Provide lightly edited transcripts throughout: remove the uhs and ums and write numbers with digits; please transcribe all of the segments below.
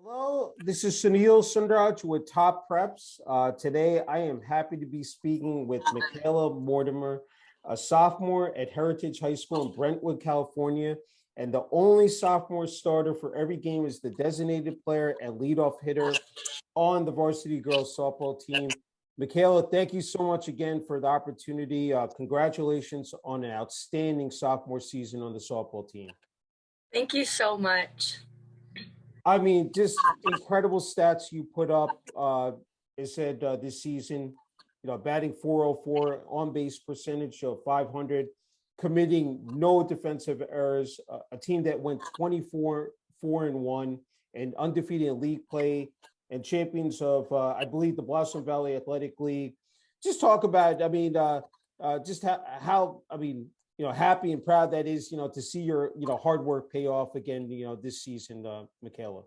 Hello, this is Sunil Sunder with Top Preps. Today, I am happy to be speaking with Mikaela Mortimer, a sophomore at Heritage High School in Brentwood, California, and the only sophomore starter for every game is the designated player and leadoff hitter on the varsity girls softball team. Mikaela, thank you so much again for the opportunity. Congratulations on an outstanding sophomore season on the softball team. Thank you so much. I mean, just incredible stats you put up. It said this season, batting 404, on base percentage of 500, committing no defensive errors. A team that went 24-4-1 and undefeated in league play and champions of, I believe, the Blossom Valley Athletic League. Just talk about, just how happy and proud that is, to see your, hard work pay off again, this season, Mikaela.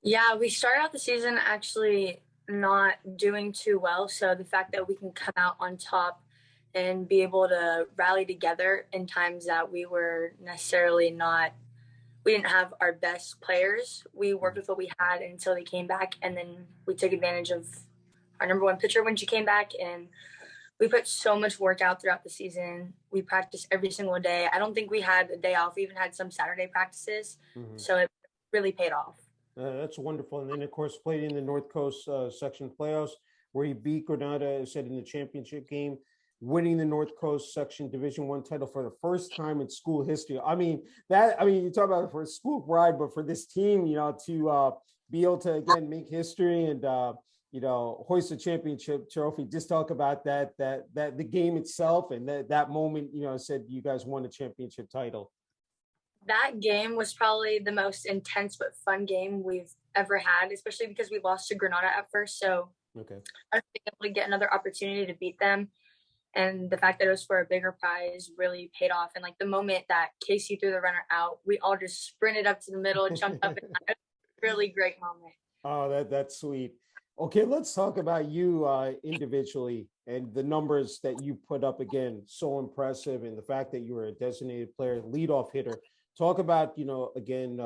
Yeah, we started out the season actually not doing too well. So the fact that we can come out on top and be able to rally together in times that we were necessarily not, we didn't have our best players. We worked with what we had until they came back, and then we took advantage of our number one pitcher when she came back, and we put so much work out throughout the season. We practiced every single day. I don't think we had a day off. We even had some Saturday practices. So it really paid off. That's wonderful. And then, of course, played in the North Coast section playoffs where he beat Granada, said in the championship game, winning the North Coast section Division I title for the first time in school history. You talk about it for school pride, but for this team, to be able to, again, make history and, hoist a championship trophy. Just talk about that the game itself and that moment, said you guys won a championship title. That game was probably the most intense but fun game we've ever had, especially because we lost to Granada at first. So okay, I was able to get another opportunity to beat them. And the fact that it was for a bigger prize really paid off. And like the moment that Casey threw the runner out, we all just sprinted up to the middle, jumped up, and it was a really great moment. Oh, that's sweet. Okay, let's talk about you individually and the numbers that you put up again. So impressive. And the fact that you were a designated player, leadoff hitter. Talk about, again,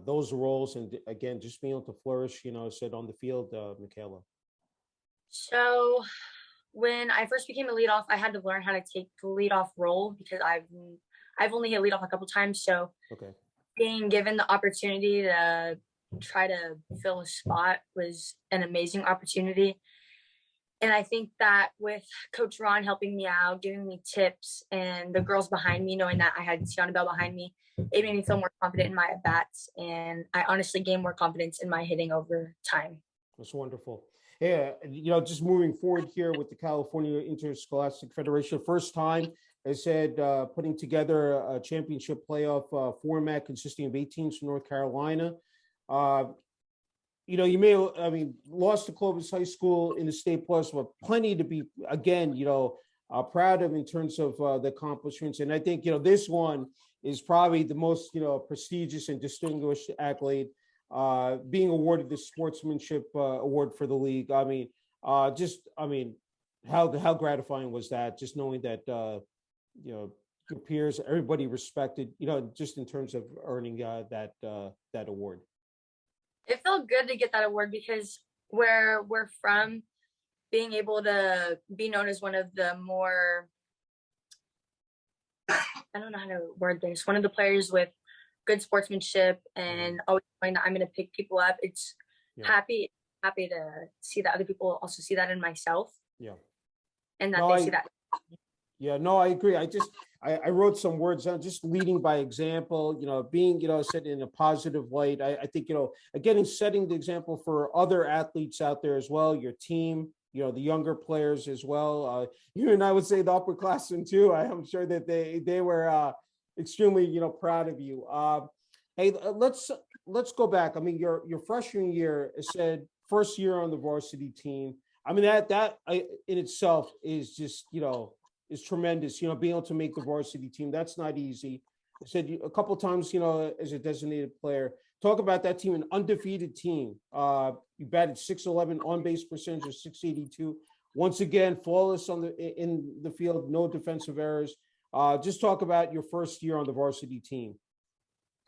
those roles and, again, just being able to flourish, said on the field, Mikaela. So when I first became a leadoff, I had to learn how to take the leadoff role because I've only hit leadoff a couple times. So okay, being given the opportunity to try to fill a spot was an amazing opportunity. And I think that with Coach Ron helping me out, giving me tips, and the girls behind me, knowing that I had Tiana Bell behind me, it made me feel more confident in my at-bats. And I honestly gained more confidence in my hitting over time. That's wonderful. Yeah, just moving forward here with the California Interscholastic Federation, first time, I said, putting together a championship playoff format consisting of 8 teams from North Carolina. You may have, lost to Clovis High School in the state plus, but plenty to be, again, proud of in terms of the accomplishments. And I think, this one is probably the most, prestigious and distinguished accolade, being awarded the Sportsmanship award for the league. How gratifying was that? Just knowing that, your peers, everybody respected, just in terms of earning that award. It felt good to get that award because where we're from, being able to be known as one of the more, I don't know how to word this, one of the players with good sportsmanship and always knowing that I'm going to pick people up. It's happy to see that other people also see that in myself. Yeah. And that they see that. Yeah, no, I agree. I wrote some words down, just leading by example, being, set in a positive light. I think, again, setting the example for other athletes out there as well, your team, the younger players as well. Even I would say the upperclassmen too. I'm sure that they were extremely, proud of you. Hey, let's go back. Your freshman year, it said first year on the varsity team. That in itself is just, is tremendous, being able to make the varsity team. That's not easy. I said a couple of times, as a designated player, talk about that team, an undefeated team. You batted .611, on base percentage of .682. Once again, flawless in the field, no defensive errors. Just talk about your first year on the varsity team.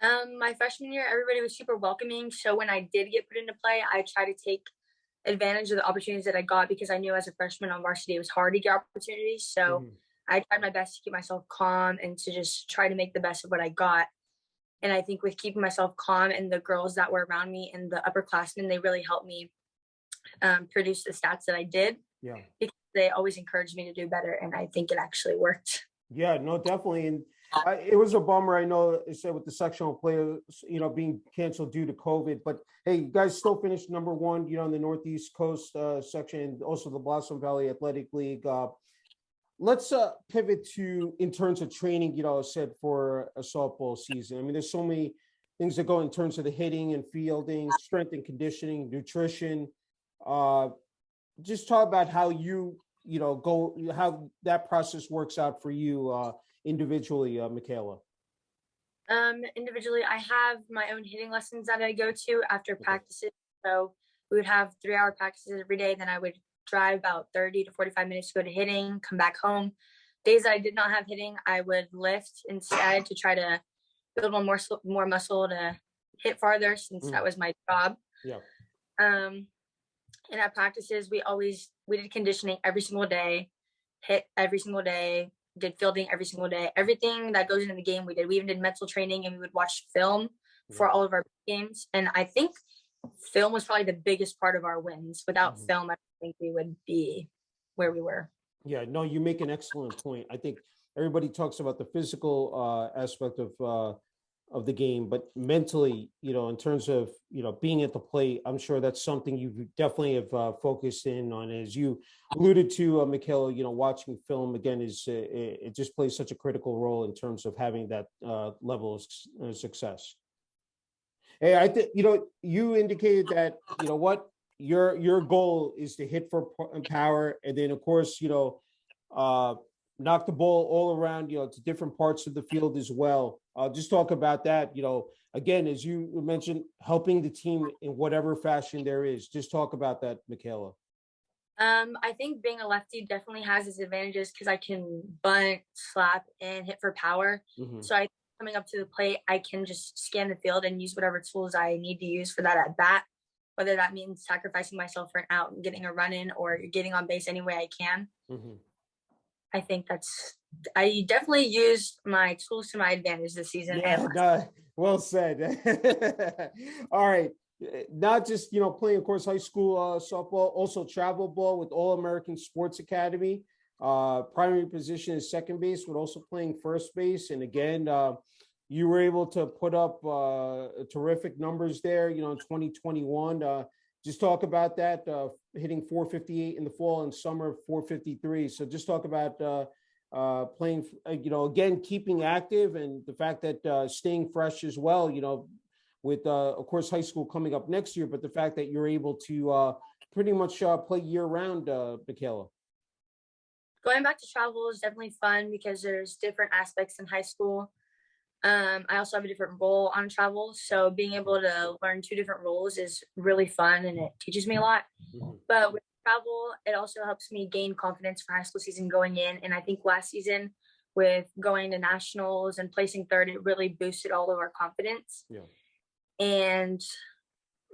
My freshman year, everybody was super welcoming. So when I did get put into play, I tried to take advantage of the opportunities that I got because I knew as a freshman on varsity, it was hard to get opportunities. So Mhm. I tried my best to keep myself calm and to just try to make the best of what I got. And I think with keeping myself calm and the girls that were around me and the upperclassmen, they really helped me produce the stats that I did Yeah. because they always encouraged me to do better. And I think it actually worked. Yeah, no, definitely. And it was a bummer. I know it said with the sectional players, being canceled due to COVID. But hey, you guys still finished number one, in the Northeast Coast section, and also the Blossom Valley Athletic League. Let's pivot to in terms of training, said for a softball season. I mean, there's so many things that go in terms of the hitting and fielding, strength and conditioning, nutrition. Uh, just talk about how go how that process works out for you individually, Mikaela. Individually, I have my own hitting lessons that I go to after Okay. practices. So we would have 3-hour practices every day. Then I would drive about 30 to 45 minutes to go to hitting, come back home. Days that I did not have hitting, I would lift instead to try to build more muscle to hit farther since Mm, that was my job. yeah. Um, and at practices, we did conditioning every single day, hit every single day, did fielding every single day. Everything that goes into the game, we did. We even did mental training, and we would watch film Yeah. for all of our games. And I think film was probably the biggest part of our wins. Without Mhm. film, I don't think we would be where we were. Yeah, no, you make an excellent point. I think everybody talks about the physical aspect of the game, but mentally, in terms of being at the plate, I'm sure that's something you definitely have focused in on. As you alluded to, Mikaela, watching film again is it just plays such a critical role in terms of having that level of success. Hey, I think you indicated that what your goal is to hit for power, and then of course uh, knock the ball all around to different parts of the field as well. Just talk about that. Again, as you mentioned, helping the team in whatever fashion there is. Just talk about that, Mikaela. I think being a lefty definitely has its advantages because I can bunt, slap, and hit for power. Hmm. So I coming up to the plate, I can just scan the field and use whatever tools I need to use for that at bat. Whether that means sacrificing myself for an out and getting a run in, or getting on base any way I can. Hmm. I think I definitely used my tools to my advantage this season and Yeah, last. no, well said. All right. Not just, playing, of course, high school softball, also travel ball with All American Sports Academy. Primary position is second base, but also playing first base. And again, you were able to put up terrific numbers there, in 2021. Just talk about that, hitting 458 in the fall and summer 453. So just talk about playing, again, keeping active and the fact that staying fresh as well, with, of course, high school coming up next year, but the fact that you're able to pretty much play year round, Mikaela. Going back to travel is definitely fun because there's different aspects in high school. I also have a different role on travel, so being able to learn two different roles is really fun and it teaches me a lot. Mhm. But with travel, it also helps me gain confidence for high school season going in. And I think last season, with going to nationals and placing third, it really boosted all of our confidence. Yeah. And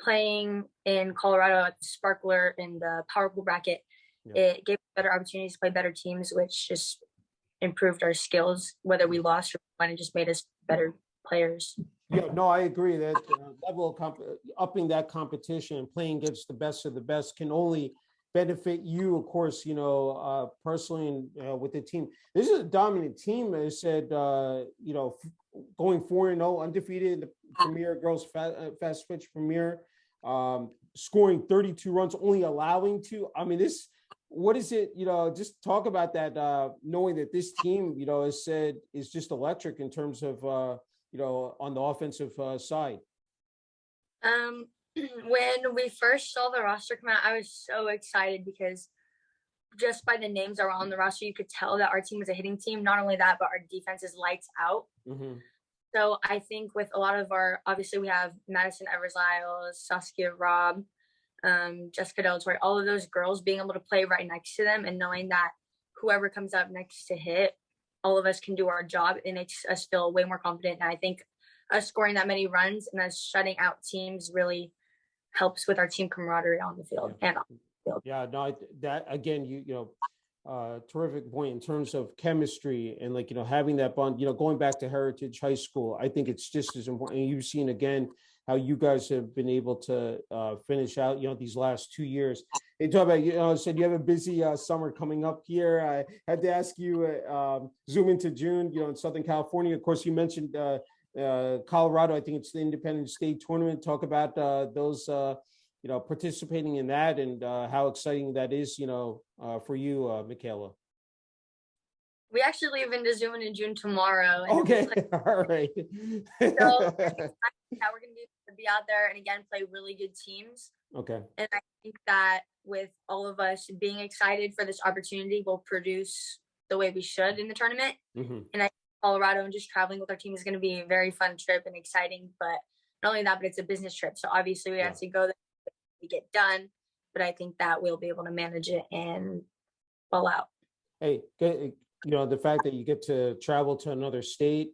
playing in Colorado at the Sparkler in the Power Pool bracket, Yeah. it gave better opportunities to play better teams, which just improved our skills, whether we lost or won. It just made us better players. Yeah, no, I agree that level of upping that competition and playing against the best of the best can only benefit you, of course, personally and with the team. This is a dominant team. I said, going 4-0, undefeated in the Premier Girls Fast Twitch Premier, scoring 32 runs, only allowing two. I mean, what is it? Just talk about that. Knowing that this team, has said is just electric in terms of. On the offensive side? Um, when we first saw the roster come out, I was so excited because just by the names that were on the roster, you could tell that our team was a hitting team. Not only that, but our defense is lights out. Mm-hmm. So I think with a lot of obviously we have Madison Evers-Lyles, Saskia Robb, Jessica Del Torre, all of those girls being able to play right next to them and knowing that whoever comes up next to hit, all of us can do our job. It makes us feel way more confident. And I think us scoring that many runs and us shutting out teams really helps with our team camaraderie on the field and off the field. Yeah, no, that again, terrific point in terms of chemistry and like, having that bond, going back to Heritage High School, I think it's just as important. And you've seen again how you guys have been able to finish out, these last 2 years. You talk about, said you have a busy summer coming up here. I had to ask you, zoom into June, in Southern California. Of course, you mentioned Colorado. I think it's the Independent State Tournament. Talk about those, participating in that and how exciting that is, for you, Mikaela. We actually leave into Zoom in June tomorrow. And okay, all right. So we're going to be out there and again play really good teams. Okay. And I think that with all of us being excited for this opportunity, we'll produce the way we should in the tournament. Mm-hmm. And I think Colorado and just traveling with our team is going to be a very fun trip and exciting. But not only that, but it's a business trip. So obviously we have to go there to get done. But I think that we'll be able to manage it and ball out. Hey, the fact that you get to travel to another state,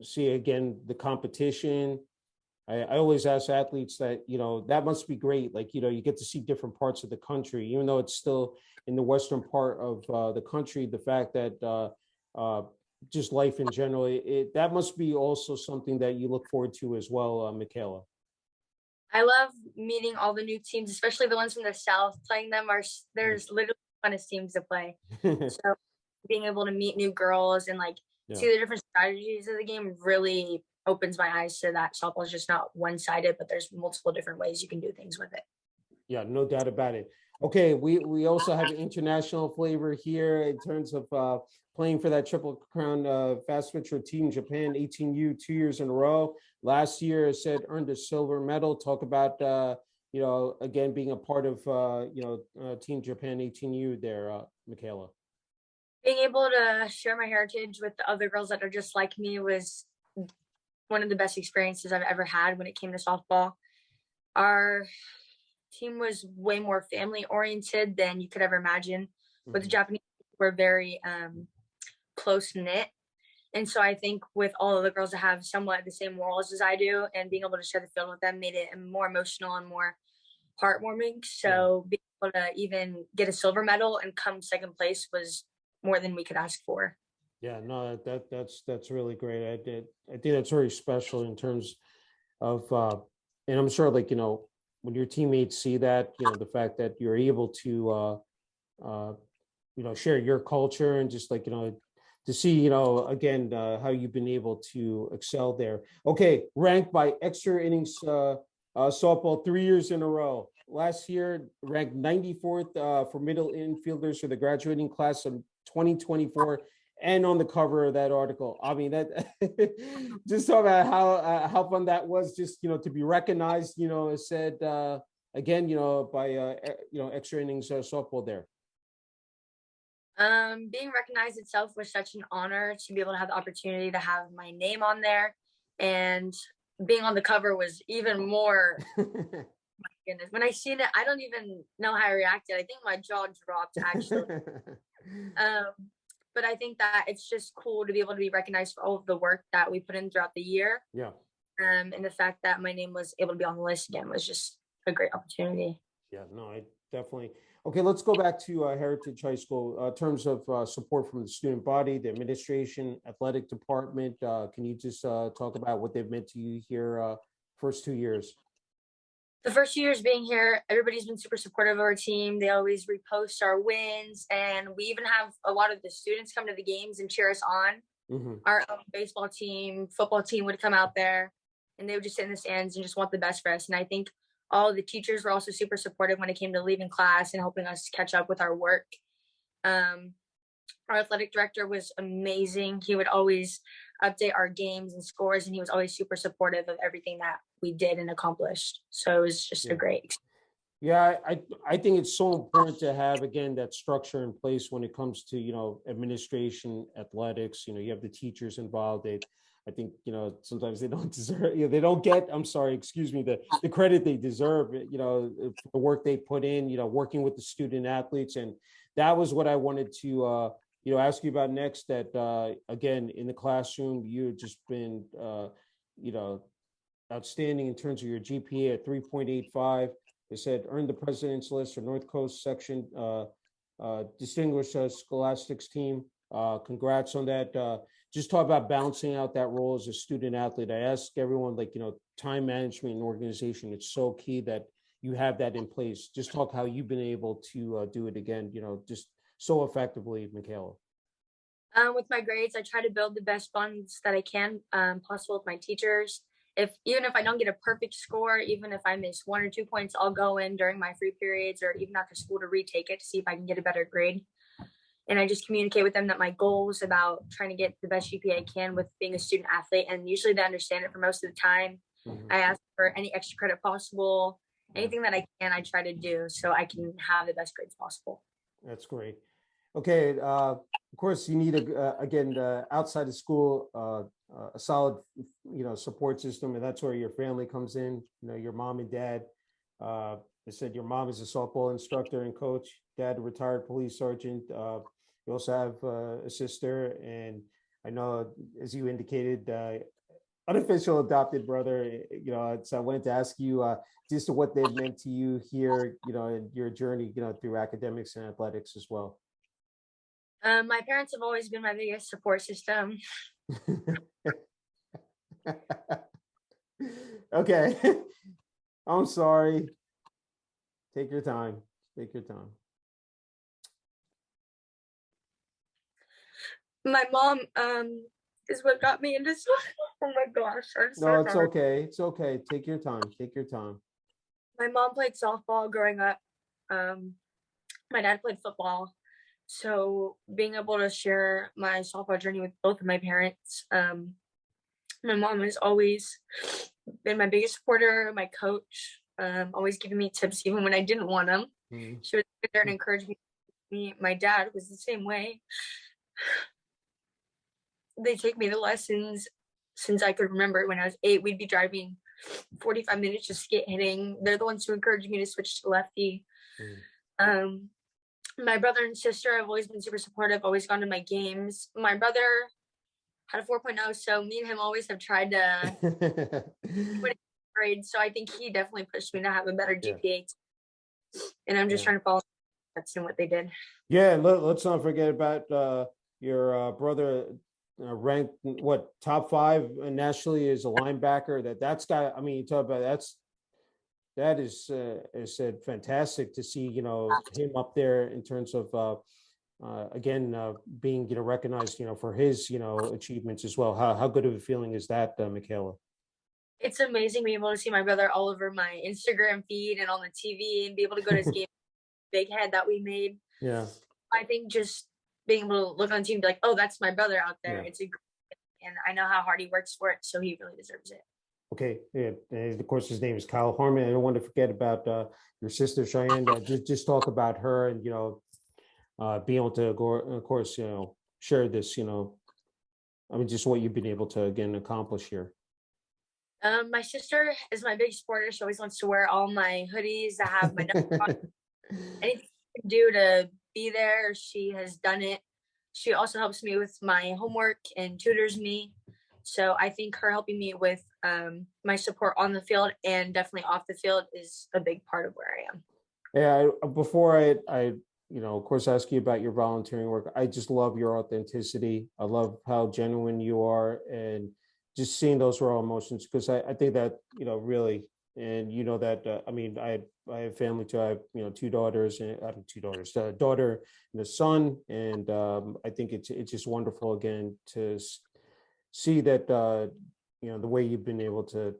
see again the competition. I always ask athletes that, that must be great. Like, you get to see different parts of the country, even though it's still in the western part of the country. The fact that just life in general, that must be also something that you look forward to as well, Mikaela. I love meeting all the new teams, especially the ones from the South. Playing them there's literally the funnest teams to play. So being able to meet new girls and see the different strategies of the game really opens my eyes to that softball is just not one-sided, but there's multiple different ways you can do things with it. Yeah, no doubt about it. Okay, we also have an international flavor here in terms of playing for that Triple Crown Fast Switcher Team Japan 18U 2 years in a row. Last year, I said earned a silver medal. Talk about again being a part of Team Japan 18U there, Mikaela. Being able to share my heritage with the other girls that are just like me was one of the best experiences I've ever had when it came to softball. Our team was way more family oriented than you could ever imagine. Mm-hmm. With the Japanese, we're very close knit. And so I think with all of the girls that have somewhat the same morals as I do and being able to share the field with them made it more emotional and more heartwarming. So being able to even get a silver medal and come second place was more than we could ask for. Yeah, no, that's really great. I think that's very special in terms of, and I'm sure when your teammates see that, the fact that you're able to, share your culture and just to see, again, how you've been able to excel there. Okay, ranked by extra innings softball 3 years in a row. Last year, ranked 94th for middle infielders for the graduating class of 2024. And on the cover of that article, I mean, that just talk about how fun that was, just to be recognized. As said again, by extra innings softball there. Being recognized itself was such an honor to be able to have the opportunity to have my name on there, and being on the cover was even more. My goodness, when I seen it, I don't even know how I reacted. I think my jaw dropped actually. But I think that it's just cool to be able to be recognized for all of the work that we put in throughout the year. Yeah. And the fact that my name was able to be on the list again was just a great opportunity. Yeah, no, I definitely. Okay, let's go back to Heritage High School. In terms of support from the student body, the administration, athletic department, can you just talk about what they've meant to you here first 2 years? The first 2 years being here, everybody's been super supportive of our team. They always repost our wins, and we even have a lot of the students come to the games and cheer us on. Mm-hmm. Our baseball team, football team would come out there, and they would just sit in the stands and just want the best for us. And I think all the teachers were also super supportive when it came to leaving class and helping us catch up with our work. Our athletic director was amazing. He would always update our games and scores, and he was always super supportive of everything that we did and accomplished. So it was just a great experience. Yeah, I think it's so important to have, again, that structure in place when it comes to, administration, athletics. You have the teachers involved. I think, sometimes they don't deserve, they don't get, the credit they deserve, for the work they put in, working with the student athletes. And that was what I wanted to, ask you about next, that, again, in the classroom, you've just been, you know, outstanding in terms of your GPA at 3.85. They said earned the president's list for North Coast section, distinguished scholastics team. Congrats on that. Just talk about balancing out that role as a student athlete. I ask everyone, like, time management and organization, it's so key that you have that in place. Just talk how you've been able to do it again, just so effectively, Mikaela. With my grades, I try to build the best bonds that I can possible with my teachers. Even if I don't get a perfect score, even if I miss 1 or 2 points, I'll go in during my free periods or even after school to retake it to see if I can get a better grade. And I just communicate with them that my goal is about trying to get the best GPA I can with being a student athlete. And usually they understand it for most of the time. Mm-hmm. I ask for any extra credit possible, anything that I can, I try to do so I can have the best grades possible. That's great. Okay. Of course, you need outside of school, a solid, support system, and that's where your family comes in. Your mom and dad. They said your mom is a softball instructor and coach. Dad, a retired police sergeant. You also have a sister, and I know, as you indicated, unofficial adopted brother. So I wanted to ask you just what they've meant to you here, in your journey, through academics and athletics as well. My parents have always been my biggest support system. Okay. I'm sorry. Take your time. Take your time. My mom is what got me into school. Oh my gosh. No, it's okay. It's okay. Take your time. Take your time. My mom played softball growing up. My dad played football. So being able to share my softball journey with both of my parents, my mom has always been my biggest supporter, my coach, always giving me tips even when I didn't want them. Mm-hmm. She was there and encouraged me. My dad was the same way. They take me to lessons since I could remember. When I was 8, we'd be driving 45 minutes just skate hitting. They're the ones who encouraged me to switch to lefty. Mm-hmm. My brother and sister have always been super supportive, always gone to my games. My brother had a 4.0, so me and him always have tried to win grades. So I think he definitely pushed me to have a better GPA. And I'm just trying to follow that's in what they did. Yeah, let's not forget about your brother ranked top 5 nationally as a linebacker. That's got. I mean, you talk about that is said fantastic to see. Him up there in terms of being recognized for his achievements as well. How good of a feeling is that, Mikaela? It's amazing being able to see my brother all over my Instagram feed and on the TV and be able to go to his game. Big head that we made. Yeah, I think just being able to look on the team and be like, oh, that's my brother out there. Yeah. It's and I know how hard he works for it, so he really deserves it. Okay, yeah, and of course his name is Kyle Harmon. I don't want to forget about your sister Cheyenne. Just talk about her and being able to go, of course, share this. Just what you've been able to again accomplish here. My sister is my big supporter. She always wants to wear all my hoodies that have my number on. Anything I can do to be there, she has done it. She also helps me with my homework and tutors me. So I think her helping me with my support on the field and definitely off the field is a big part of where I am. Yeah, before I of course, ask you about your volunteering work, I just love your authenticity. I love how genuine you are and just seeing those raw emotions, because I think that, really, and that, I have family too. I have, 2 daughters, and I have 2 daughters, a daughter and a son. And I think it's just wonderful again to see that, the way you've been able to,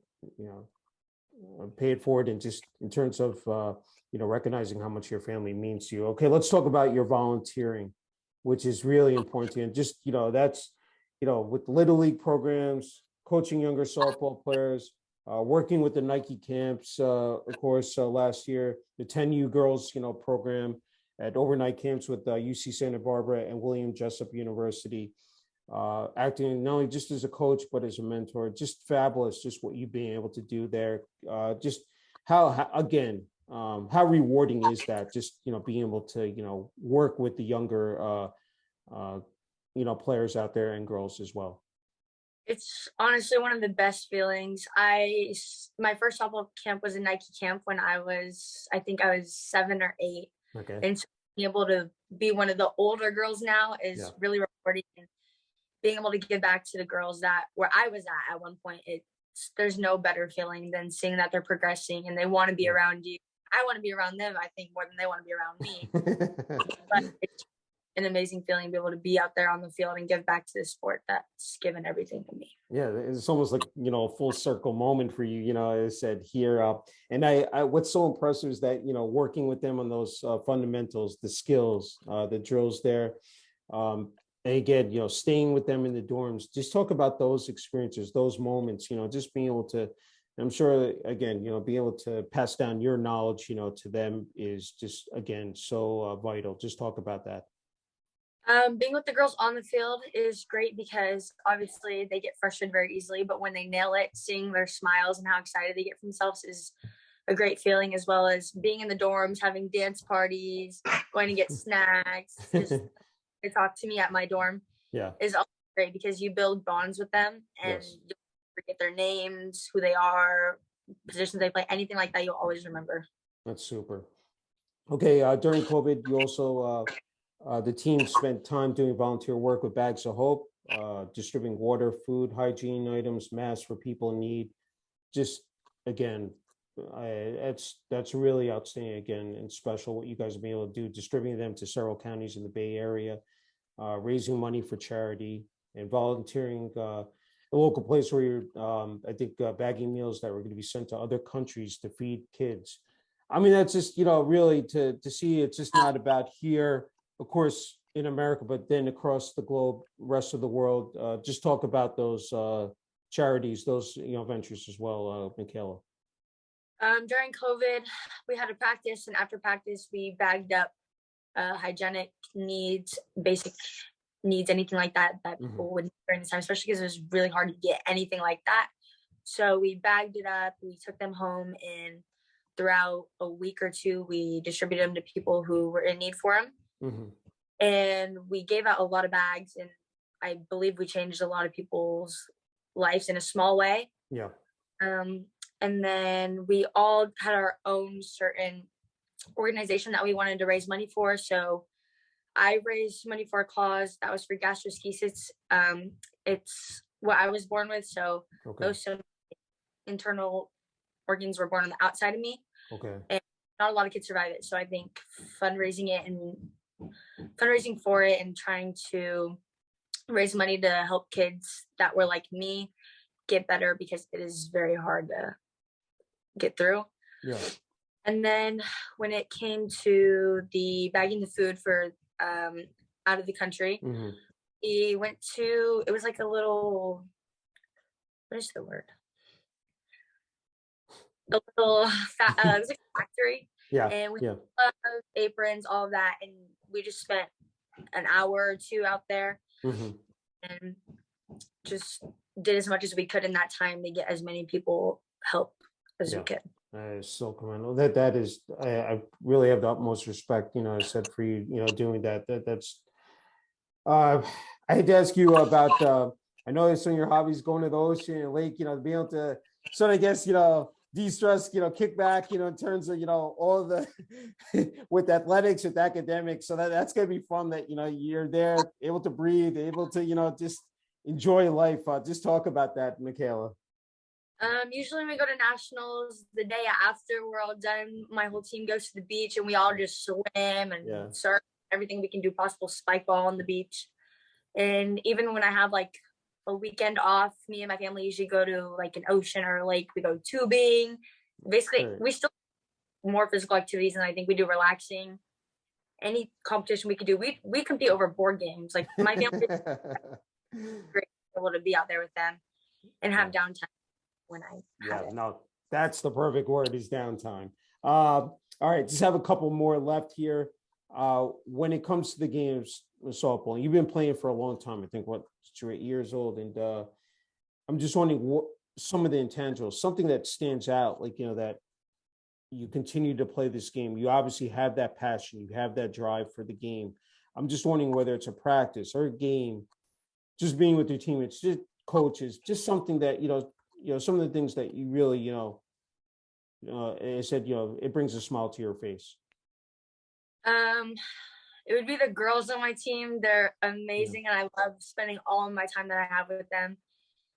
pay it forward, and just in terms of, recognizing how much your family means to you. Okay, let's talk about your volunteering, which is really important to you. And just, that's, with Little League programs, coaching younger softball players, working with the Nike camps, of course, last year, the 10U girls, program at overnight camps with UC Santa Barbara and William Jessup University, acting not only just as a coach, but as a mentor. Just fabulous, just what you've been able to do there. Just how rewarding is that? Just, being able to, work with the younger, players out there and girls as well. It's honestly one of the best feelings. My first softball camp was a Nike camp when I think I was 7 or 8. Okay. And so being able to be one of the older girls now is really rewarding. And being able to give back to the girls that where I was at one point, there's no better feeling than seeing that they're progressing and they want to be around you. I want to be around them, I think, more than they want to be around me. But it's an amazing feeling to be able to be out there on the field and give back to the sport that's given everything to me. Yeah, it's almost like, a full circle moment for you, as I said here. And I what's so impressive is that, working with them on those fundamentals, the skills, the drills there. And again, staying with them in the dorms, just talk about those experiences, those moments, just being able to, I'm sure, again, being able to pass down your knowledge, to them is just, again, so vital. Just talk about that. Being with the girls on the field is great because obviously they get frustrated very easily, but when they nail it, seeing their smiles and how excited they get for themselves is a great feeling, as well as being in the dorms, having dance parties, going to get snacks. Just they talk to me at my dorm is also great because you build bonds with them and you forget their names, who they are, positions they play, anything like that, you'll always remember. That's super. Okay, during COVID, you also the team spent time doing volunteer work with Bags of Hope, distributing water, food, hygiene items, masks for people in need. Just again, that's really outstanding again and special what you guys have been able to do, distributing them to several counties in the Bay Area, raising money for charity and volunteering a local place where you're, I think, bagging meals that were going to be sent to other countries to feed kids. I mean, that's just, really to see it's just not about here, of course, in America, but then across the globe, rest of the world. Just talk about those charities, those, ventures as well, Mikaela. During COVID, we had a practice, and after practice, we bagged up hygienic needs, basic needs, anything like that people would need during this time, especially because it was really hard to get anything like that. So we bagged it up, we took them home, and throughout a week or two, we distributed them to people who were in need for them. And we gave out a lot of bags, and I believe we changed a lot of people's lives in a small way. And then we all had our own certain organization that we wanted to raise money for. So I raised money for a cause that was for gastroschisis. It's what I was born with. So those internal organs were born on the outside of me. And not a lot of kids survive it. So I think fundraising for it and trying to raise money to help kids that were like me get better, because it is very hard to get through. And then when it came to the bagging the food for out of the country, we went to, it was like a little, what is the word? A little it was like a factory. And we had aprons, all of that, and we just spent an hour or two out there and just did as much as we could in that time to get as many people help as we could. So commendable. That is, I really have the utmost respect, I said, for you, doing that. That's I had to ask you about I know some of your hobbies, going to the ocean and lake, being able to sort of, I guess, de-stress, kick back, in terms of, all the with athletics, with academics. So that's gonna be fun that you're there, able to breathe, able to, just enjoy life. Just talk about that, Mikaela. Usually we go to nationals the day after we're all done. My whole team goes to the beach and we all just swim and surf, everything we can do possible, spike ball on the beach. And even when I have like a weekend off, me and my family usually go to like an ocean or a lake. We go tubing. Basically, we still do more physical activities than I think we do relaxing. Any competition we could do, we compete over board games. Like my family is great able to be out there with them and have downtime. When I that's the perfect word, is downtime. All right, just have a couple more left here. When it comes to the games of softball, you've been playing for a long time. I think you're 8 years old, and I'm just wondering what some of the intangibles, something that stands out, like that you continue to play this game. You obviously have that passion, you have that drive for the game. I'm just wondering whether it's a practice or a game, just being with your teammates, just coaches, just something that, some of the things that you really, I said, it brings a smile to your face. It would be the girls on my team. They're Yeah. amazing, and I love spending all of my time that I have with them.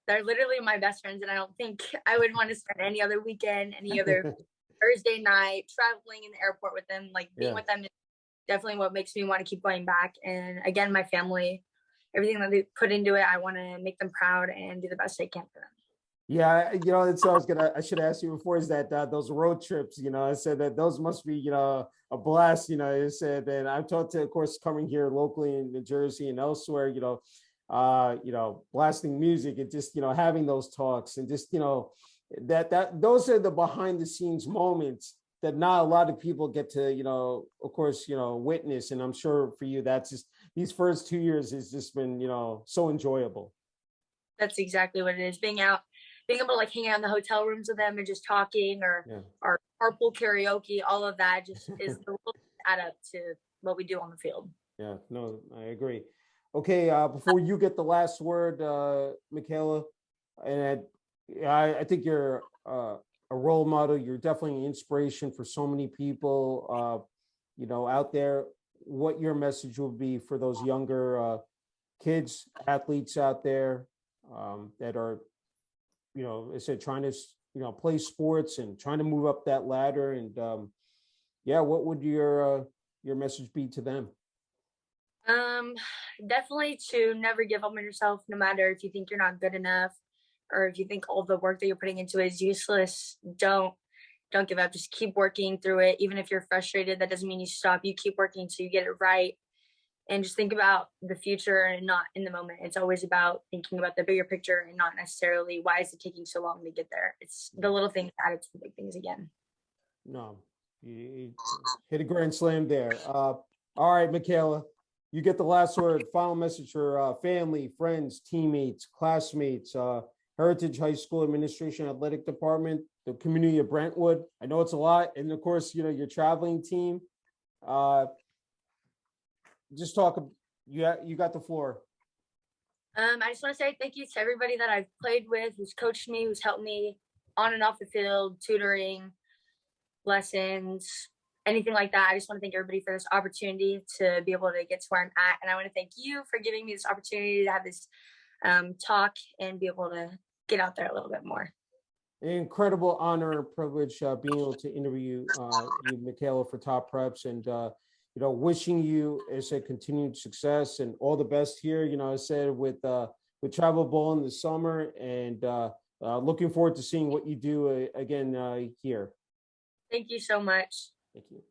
They're literally my best friends, and I don't think I would want to spend any other weekend, any other Thursday night traveling in the airport with them. Like being Yeah. with them is definitely what makes me want to keep going back. And again, my family, everything that they put into it, I want to make them proud and do the best I can for them. Yeah, that's what I should ask you before, is that those road trips, I said that those must be, a blast, I said, and I've talked to, of course, coming here locally in New Jersey and elsewhere, blasting music and just, having those talks and just, that those are the behind the scenes moments that not a lot of people get to, of course, witness. And I'm sure for you, that's just, these first 2 years has just been, so enjoyable. That's exactly what it is. Being able to like hang out in the hotel rooms with them and just talking, or carpool karaoke, all of that just is the little add up to what we do on the field. Yeah, no, I agree. Okay, before you get the last word, Mikaela, and I think you're a role model. You're definitely an inspiration for so many people, out there. What your message would be for those younger kids, athletes out there that are, I said, trying to, play sports and trying to move up that ladder. And what would your message be to them? Definitely to never give up on yourself, no matter if you think you're not good enough or if you think all the work that you're putting into it is useless. Don't give up. Just keep working through it. Even if you're frustrated, that doesn't mean you stop. You keep working so you get it right. And just think about the future and not in the moment. It's always about thinking about the bigger picture and not necessarily why is it taking so long to get there. It's the little things added to the big things again. No, you hit a grand slam there. All right, Mikaela, you get the last word. Final message for family, friends, teammates, classmates, Heritage High School Administration Athletic Department, the community of Brentwood. I know it's a lot. And of course, your traveling team. Just talk. You got the floor. I just want to say thank you to everybody that I've played with, who's coached me, who's helped me on and off the field, tutoring, lessons, anything like that. I just want to thank everybody for this opportunity to be able to get to where I'm at. And I want to thank you for giving me this opportunity to have this talk and be able to get out there a little bit more. An incredible honor and privilege being able to interview you, Mikaela, for Top Preps, and wishing you, as a continued success and all the best here. I said with travel ball in the summer, and looking forward to seeing what you do again here. Thank you so much. Thank you.